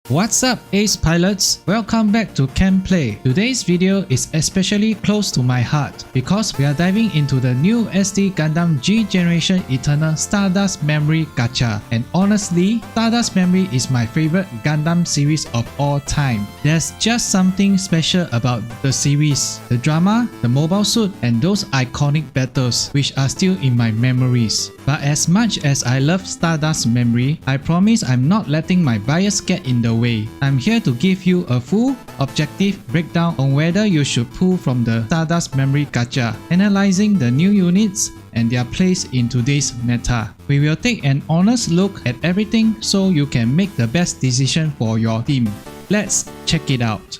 What's up, Ace Pilots? Welcome back to Can Play. Today's video is especially close to my heart because we are diving into the new SD Gundam G Generation Eternal Stardust Memory Gacha. And honestly, Stardust Memory is my favorite Gundam series of all time. There's just something special about the series. The drama, the mobile suit, and those iconic battles which are still in my memories. But as much as I love Stardust Memory, I promise I'm not letting my bias get in the way. I'm here to give you a full, objective breakdown on whether you should pull from the Stardust Memory Gacha, analyzing the new units and their place in today's meta. We will take an honest look at everything so you can make the best decision for your team. Let's check it out.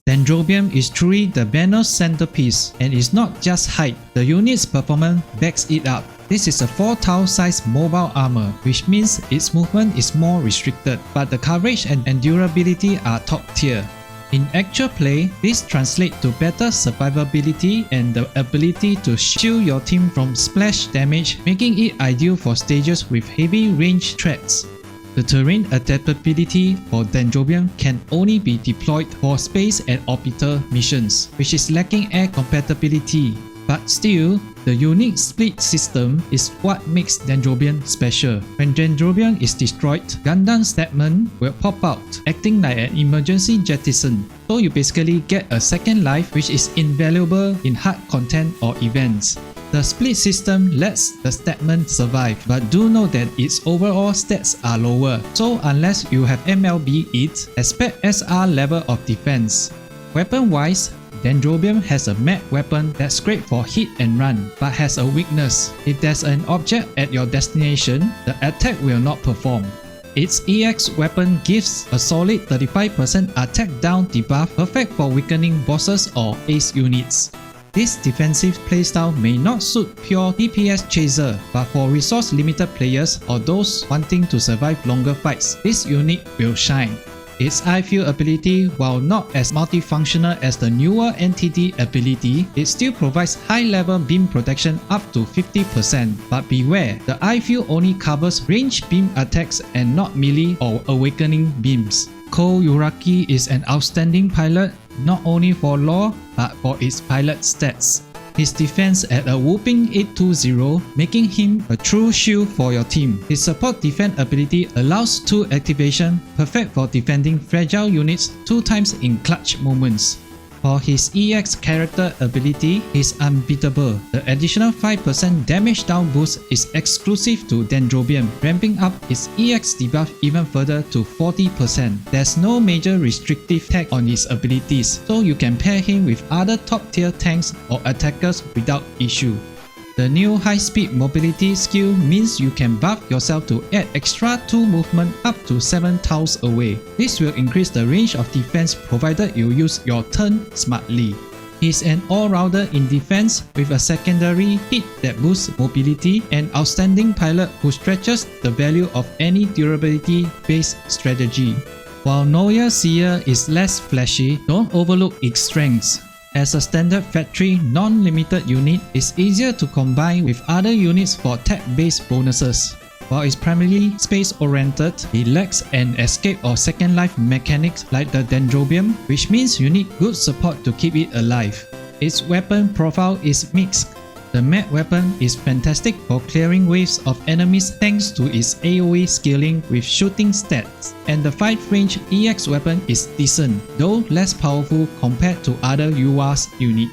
Dendrobium is truly the banner's centerpiece and is not just hype, the unit's performance backs it up. This is a 4-tau size mobile armor, which means its movement is more restricted, but the coverage and durability are top tier. In actual play, this translates to better survivability and the ability to shield your team from splash damage, making it ideal for stages with heavy range threats. The terrain adaptability for Dendrobium can only be deployed for space and orbital missions, which is lacking air compatibility. But still, the unique split system is what makes Dendrobium special. When Dendrobium is destroyed, Gundam statement will pop out, acting like an emergency jettison. So you basically get a second life which is invaluable in hard content or events. The split system lets the statement survive, but do note that its overall stats are lower, so unless you have MLB it, expect SR level of defense. Weapon-wise, Dendrobium has a mag weapon that's great for hit and run, but has a weakness. If there's an object at your destination, the attack will not perform. Its EX weapon gives a solid 35% attack down debuff, perfect for weakening bosses or ace units. This defensive playstyle may not suit pure DPS chaser, but for resource-limited players or those wanting to survive longer fights, this unit will shine. Its I-Feel ability, while not as multifunctional as the newer NTD ability, it still provides high-level beam protection up to 50%. But beware, the I-Feel only covers range beam attacks and not melee or awakening beams. Kou Uraki is an outstanding pilot, not only for lore, but for its pilot stats. His defense at a whopping 820, making him a true shield for your team. His support defense ability allows 2 activation, perfect for defending fragile units 2 times in clutch moments. For his EX character ability, he's unbeatable. The additional 5% damage down boost is exclusive to Dendrobium, ramping up his EX debuff even further to 40%. There's no major restrictive tag on his abilities, so you can pair him with other top tier tanks or attackers without issue. The new high-speed mobility skill means you can buff yourself to add extra 2 movement up to 7 tiles away. This will increase the range of defense provided you use your turn smartly. He's an all-rounder in defense with a secondary hit that boosts mobility, and outstanding pilot who stretches the value of any durability-based strategy. While Neue Ziel is less flashy, don't overlook its strengths. As a standard factory non-limited unit, it's easier to combine with other units for tech-based bonuses. While it's primarily space-oriented, it lacks an escape or second life mechanics like the Dendrobium, which means you need good support to keep it alive. Its weapon profile is mixed. The mag weapon is fantastic for clearing waves of enemies thanks to its AoE scaling with shooting stats, and the 5-range EX weapon is decent, though less powerful compared to other UA's unit.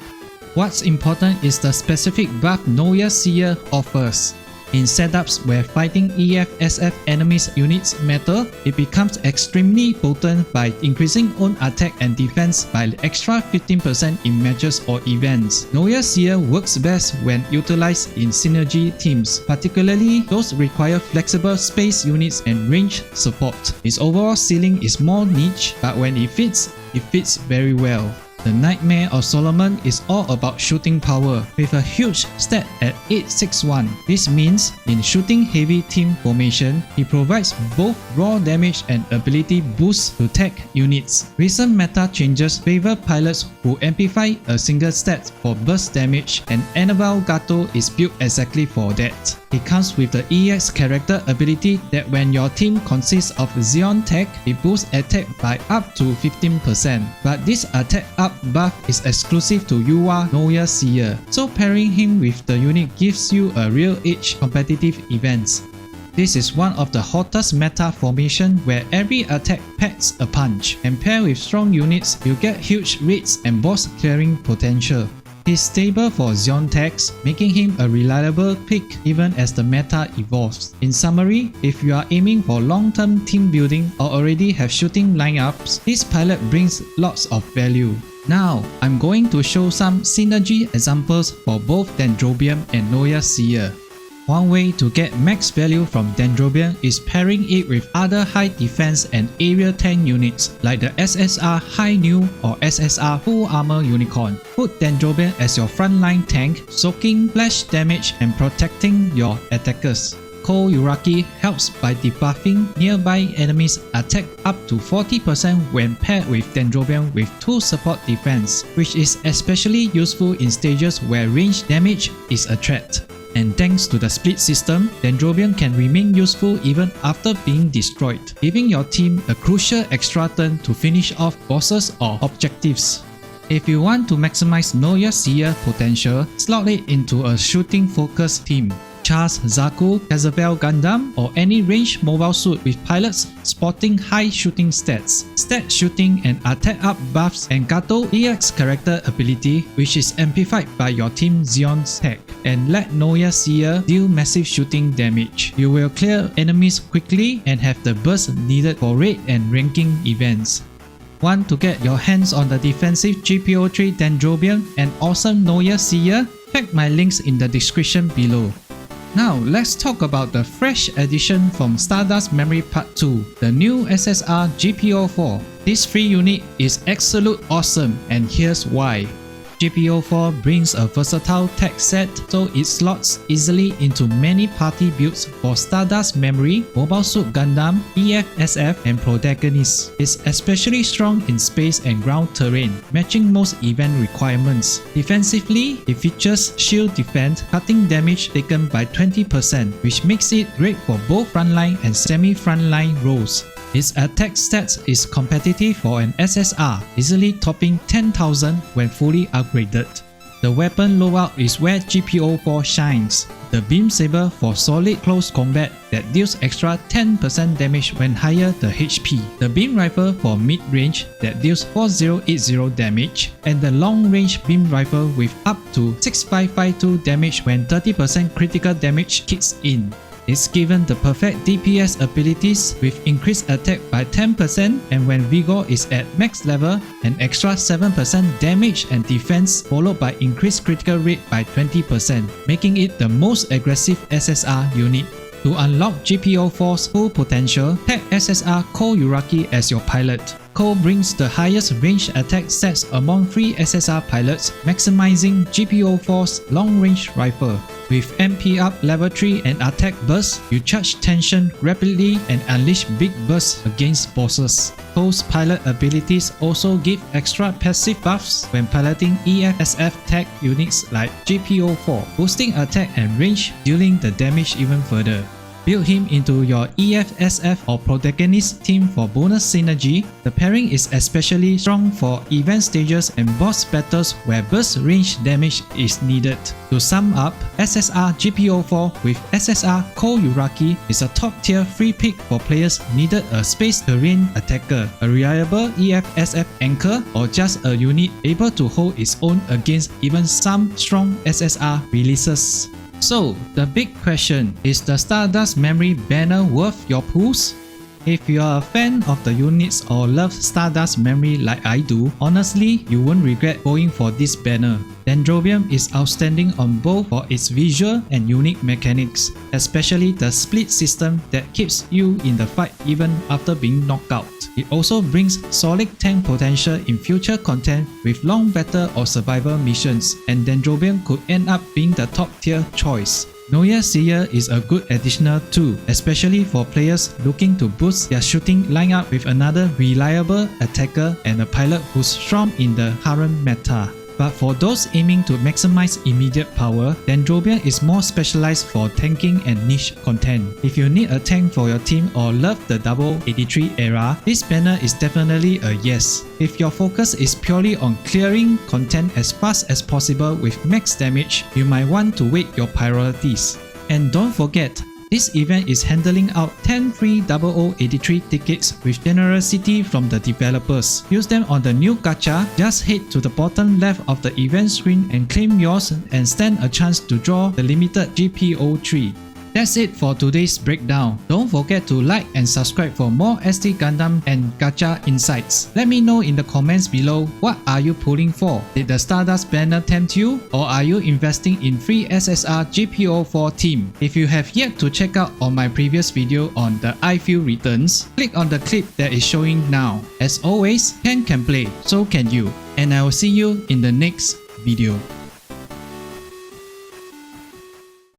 What's important is the specific buff Neue Ziel offers. In setups where fighting EF-SF enemies units matter, it becomes extremely potent by increasing own attack and defense by the extra 15% in matches or events. Neue Ziel works best when utilized in synergy teams, particularly those require flexible space units and range support. Its overall ceiling is more niche, but when it fits very well. The Nightmare of Solomon is all about shooting power, with a huge stat at 861. This means, in shooting heavy team formation, he provides both raw damage and ability boosts to tech units. Recent meta changes favor pilots who amplify a single stat for burst damage, and Annabelle Gato is built exactly for that. It comes with the EX character ability that when your team consists of Xeon tech, it boosts attack by up to 15%. But this attack up buff is exclusive to Neue Ziel, so pairing him with the unit gives you a real edge competitive events. This is one of the hottest meta formation where every attack packs a punch, and paired with strong units, you get huge rates and boss clearing potential. He's stable for Xeon techs, making him a reliable pick even as the meta evolves. In summary, if you are aiming for long-term team building or already have shooting lineups, this pilot brings lots of value. Now, I'm going to show some synergy examples for both Dendrobium and Neue Ziel. One way to get max value from Dendrobium is pairing it with other high defense and area tank units like the SSR High New or SSR Full Armor Unicorn. Put Dendrobium as your frontline tank, soaking flash damage and protecting your attackers. Kou Uraki helps by debuffing nearby enemies' attack up to 40% when paired with Dendrobium with 2 support defense, which is especially useful in stages where range damage is a threat. And thanks to the split system, Dendrobium can remain useful even after being destroyed, giving your team a crucial extra turn to finish off bosses or objectives. If you want to maximize Neue Ziel potential, slot it into a shooting focused team. Charge Zaku, Jezebel Gundam, or any ranged mobile suit with pilots sporting high shooting stats, stat shooting and attack up buffs, and Gato EX character ability, which is amplified by your team Xeon's tech, and let Neue Ziel deal massive shooting damage. You will clear enemies quickly and have the burst needed for raid and ranking events. Want to get your hands on the defensive GP03 Dendrobium and awesome Neue Ziel? Check my links in the description below. Now let's talk about the fresh addition from Stardust Memory Part 2, the new SSR GP04. This free unit is absolute awesome, and here's why. GP04 brings a versatile tech set so it slots easily into many party builds for Stardust Memory, Mobile Suit Gundam, EFSF, and Protagonists. It's especially strong in space and ground terrain, matching most event requirements. Defensively, it features shield defense, cutting damage taken by 20%, which makes it great for both frontline and semi-frontline roles. Its attack stats is competitive for an SSR, easily topping 10,000 when fully upgraded. The weapon loadout is where GP04 shines. The beam saber for solid close combat that deals extra 10% damage when higher the HP. The beam rifle for mid-range that deals 4080 damage. And the long-range beam rifle with up to 6552 damage when 30% critical damage kicks in. It's given the perfect DPS abilities with increased attack by 10%, and when Vigor is at max level, an extra 7% damage and defense followed by increased critical rate by 20%, making it the most aggressive SSR unit. To unlock GP04's full potential, tag SSR Kou Uraki as your pilot. Kou brings the highest range attack stats among 3 SSR pilots, maximizing GP04's long-range rifle. With MP up level 3 and attack burst, you charge tension rapidly and unleash big bursts against bosses. Kou's pilot abilities also give extra passive buffs when piloting EFSF tag units like GP04, boosting attack and range, dealing the damage even further. Build him into your EFSF or Protagonist team for bonus synergy. The pairing is especially strong for event stages and boss battles where burst range damage is needed. To sum up, SSR GP04 with SSR Kou Uraki is a top tier free pick for players needed a space terrain attacker, a reliable EFSF anchor, or just a unit able to hold its own against even some strong SSR releases. So, the big question, is the Stardust Memory Banner worth your pulls? If you are a fan of the units or love Stardust Memory like I do, honestly, you won't regret going for this banner. Dendrobium is outstanding on both for its visual and unique mechanics, especially the split system that keeps you in the fight even after being knocked out. It also brings solid tank potential in future content with long battle or survival missions, and Dendrobium could end up being the top tier choice. Neue Ziel is a good additional too, especially for players looking to boost their shooting lineup with another reliable attacker and a pilot who's strong in the current meta. But for those aiming to maximize immediate power, Dendrobium is more specialized for tanking and niche content. If you need a tank for your team or love the 0083 era, this banner is definitely a yes. If your focus is purely on clearing content as fast as possible with max damage, you might want to weight your priorities. And don't forget, this event is handing out 10 free 0083 tickets with generosity from the developers. Use them on the new gacha. Just head to the bottom left of the event screen and claim yours and stand a chance to draw the limited GP03. That's it for today's breakdown. Don't forget to like and subscribe for more SD Gundam and gacha insights. Let me know in the comments below, what are you pulling for? Did the Stardust banner tempt you? Or are you investing in free SSR GP04 team? If you have yet to check out on my previous video on the I Feel returns, click on the clip that is showing now. As always, Ken can play, so can you. And I will see you in the next video.